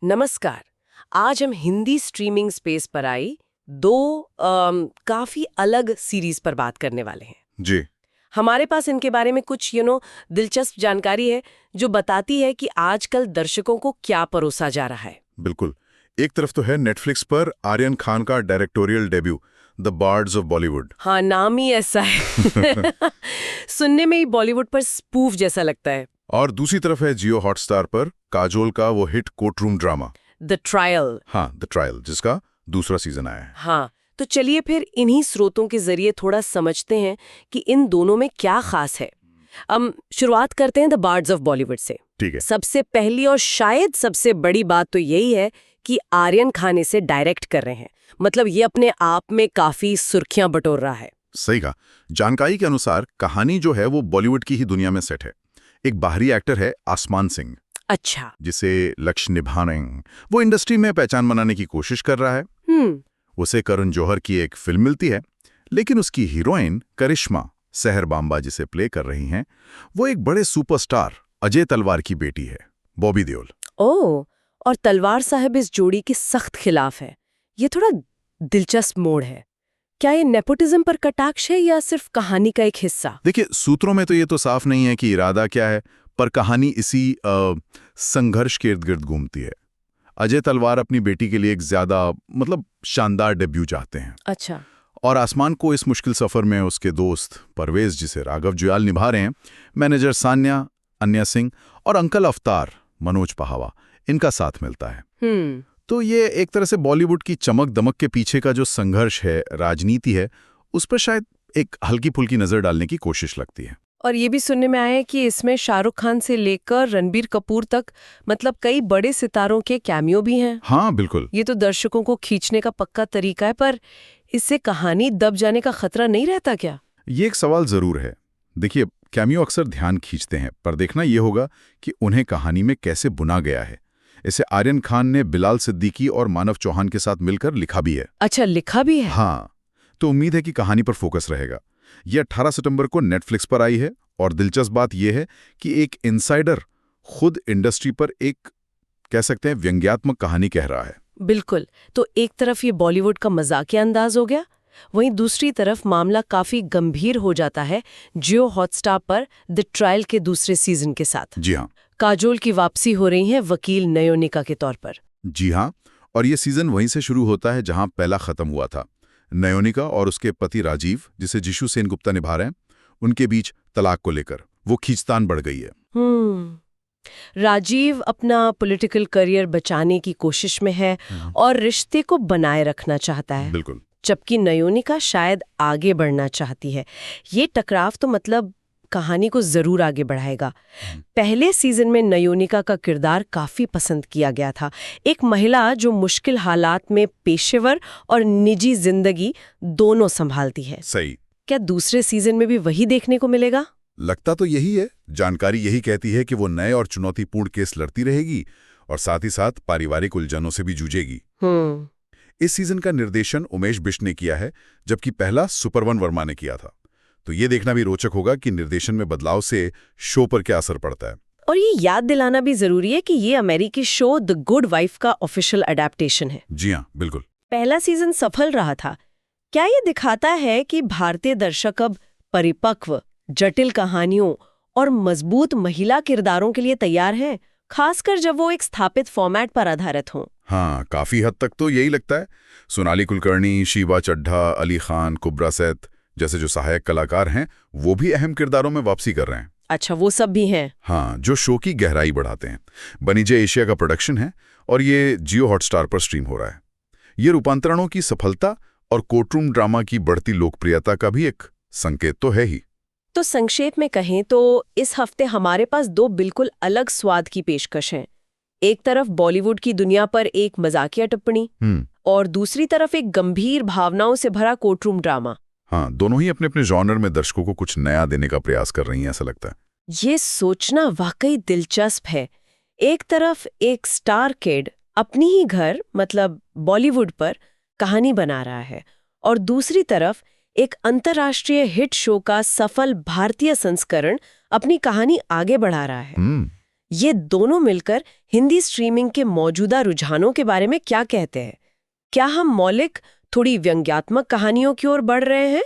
नमस्कार। आज हम हिंदी स्ट्रीमिंग स्पेस पर आई दो काफी अलग सीरीज पर बात करने वाले हैं। जी। हमारे पास इनके बारे में कुछ दिलचस्प जानकारी है जो बताती है कि आजकल दर्शकों को क्या परोसा जा रहा है। बिल्कुल। एक तरफ तो है नेटफ्लिक्स पर आर्यन खान का directorial debut the birds of Bollywood. हाँ, नाम ही ऐसा है। सुनने में ही बॉलीवुड पर स्पूफ जैसा लगता है। और दूसरी तरफ है जियो हॉटस्टार पर काजोल का वो hit courtroom drama the trial. हाँ द ट्रायल, जिसका दूसरा सीजन आया है। हाँ, तो चलिए फिर इन्हीं स्रोतों के जरिए थोड़ा समझते हैं कि इन दोनों में क्या खास है। शुरुआत करते हैं द बार्ड्स ऑफ बॉलीवुड से। ठीक है। सबसे पहली और शायद सबसे बड़ी बात तो यही है कि आर्यन खान इसे डायरेक्ट कर रहे हैं। मतलब ये अपने आप में काफी सुर्खियां बटोर रहा है। सही कहा। जानकारी के अनुसार कहानी जो है वो बॉलीवुड की ही दुनिया में सेट है। एक बाहरी एक्टर है आसमान सिंह, अच्छा। जिसे लक्ष्य निभाने वो इंडस्ट्री में पहचान बनाने की कोशिश कर रहा है। उसे करण जौहर की एक फिल्म मिलती है, लेकिन उसकी हीरोइन करिश्मा सहर बाम्बा जिसे प्ले कर रही हैं, वो एक बड़े सुपरस्टार अजय तलवार की बेटी है, बॉबी देओल। ओह, और तलवार साहब इस जोड़ी के सख्त खिलाफ है। ये थोड़ा दिलचस्प मोड़ है। क्या ये नेपोटिज्म पर कटाक्ष है या सिर्फ कहानी का एक हिस्सा? देखिए, सूत्रों में तो ये तो साफ नहीं है कि इरादा क्या है, पर कहानी इसी संघर्ष के इर्द गिर्द घूमती है। अजय तलवार अपनी बेटी के लिए एक ज्यादा शानदार डेब्यू चाहते हैं। अच्छा। और आसमान को इस मुश्किल सफर में उसके दोस्त परवेज, जिसे राघव जुयाल निभा रहे हैं, मैनेजर सान्या, अन्या सिंह और अंकल अवतार मनोज पहावा, इनका साथ मिलता है। तो ये एक तरह से बॉलीवुड की चमक दमक के पीछे का जो संघर्ष है, राजनीति है, उस पर शायद एक हल्की फुल्की नजर डालने की कोशिश लगती है। और ये भी सुनने में आया है कि इसमें शाहरुख खान से लेकर रणबीर कपूर तक कई बड़े सितारों के कैमियो भी हैं। हाँ बिल्कुल। ये तो दर्शकों को खींचने का पक्का तरीका है, पर इससे कहानी दब जाने का खतरा नहीं रहता क्या? ये एक सवाल जरूर है। देखिए, कैमियो अक्सर ध्यान खींचते हैं, पर देखना ये होगा कि उन्हें कहानी में कैसे बुना गया है। इसे आर्यन खान ने बिलाल सिद्दीकी और मानव चौहान के साथ मिलकर लिखा भी है। अच्छा, लिखा भी है? हाँ, तो उम्मीद है कि कहानी पर फोकस रहेगा। यह 18 सितंबर को नेटफ्लिक्स पर आई है, और दिलचस्प बात यह है कि एक इनसाइडर खुद इंडस्ट्री पर एक, कह सकते हैं, व्यंग्यात्मक कहानी कह रहा है। बिल्कुल। तो एक तरफ ये बॉलीवुड का मजाकिया अंदाज हो गया, वहीं दूसरी तरफ मामला काफी गंभीर हो जाता है जियो हॉटस्टार पर द ट्रायल के दूसरे सीजन के साथ। जी हाँ। काजोल की वापसी हो रही है वकील नयोनिका के तौर पर। जी हाँ, और ये सीजन वहीं से शुरू होता है जहां पहला खत्म हुआ था। नयोनिका और उसके पति राजीव, जिसे जिशु सेन गुप्ता निभा रहे हैं, उनके बीच तलाक को लेकर वो खींचतान बढ़ गई है। राजीव अपना पॉलिटिकल करियर बचाने की कोशिश में है और रिश्ते को बनाए रखना चाहता है। बिल्कुल। जबकि नयोनिका शायद आगे बढ़ना चाहती है। ये टकराव तो कहानी को जरूर आगे बढ़ाएगा। पहले सीजन में नयोनिका का किरदार काफी पसंद किया गया था। एक महिला जो मुश्किल हालात में पेशेवर और निजी जिंदगी दोनों संभालती है। सही। क्या दूसरे सीजन में भी वही देखने को मिलेगा? लगता तो यही है। जानकारी यही कहती है कि वो नए और चुनौतीपूर्ण केस लड़ती रहेगी और साथ ही साथ पारिवारिक उलझनों से भी जूझेगी। इस सीजन का निर्देशन उमेश बिष्ट ने किया है, जबकि पहला सुपरवन वर्मा ने किया था। तो ये देखना भी रोचक होगा कि निर्देशन में बदलाव से शो पर क्या असर पड़ता है। और ये याद दिलाना भी जरूरी है कि ये अमेरिकी शो द गुड वाइफ का ऑफिशियल अडेप्टेशन है। जी हाँ, बिल्कुल। पहला सीजन सफल रहा था। क्या ये दिखाता है कि भारतीय दर्शक अब परिपक्व, जटिल कहानियों और मजबूत महिला किरदारों के लिए तैयार हैं, खासकर जब वो एक स्थापित फॉर्मेट पर आधारित हों? हाँ, काफी हद तक तो यही लगता है। सोनाली कुलकर्णी, शीबा चड्ढा, अली खान, कुब्रा सैद जैसे जो सहायक कलाकार हैं, वो भी अहम किरदारों में वापसी कर रहे हैं। अच्छा, वो सब भी हैं? हाँ, जो शो की गहराई बढ़ाते हैं। बनीजे एशिया का प्रोडक्शन है और ये जियो हॉटस्टार पर स्ट्रीम हो रहा है। ये रूपांतरणों की सफलता और कोर्टरूम ड्रामा की बढ़ती लोकप्रियता का भी एक संकेत तो है ही। तो संक्षेप में कहें तो इस हफ्ते हमारे पास दो बिल्कुल अलग स्वाद की पेशकश हैं। एक तरफ बॉलीवुड की दुनिया पर एक मजाकिया टिप्पणी और दूसरी तरफ एक गंभीर भावनाओं से भरा कोर्टरूम ड्रामा। हाँ, दोनों ही अपने अपने जॉनर में दर्शकों को कुछ नया देने का प्रयास कर रही हैं, ऐसा लगता है। ये सोचना वाकई दिलचस्प है। एक तरफ एक स्टार किड अपनी ही घर बॉलीवुड पर कहानी बना रहा है और दूसरी तरफ एक अंतर्राष्ट्रीय हिट शो का सफल भारतीय संस्करण अपनी कहानी आगे बढ़ा रहा है। ये दोनों मिलकर हिंदी स्ट्रीमिंग के मौजूदा रुझानों के बारे में क्या कहते हैं? क्या हम मौलिक, थोड़ी व्यंग्यात्मक कहानियों की ओर बढ़ रहे हैं,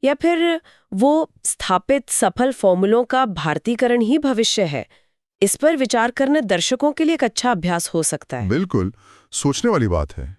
या फिर वो स्थापित सफल फॉर्मूलों का भारतीकरण ही भविष्य है? इस पर विचार करना दर्शकों के लिए एक अच्छा अभ्यास हो सकता है। बिल्कुल, सोचने वाली बात है।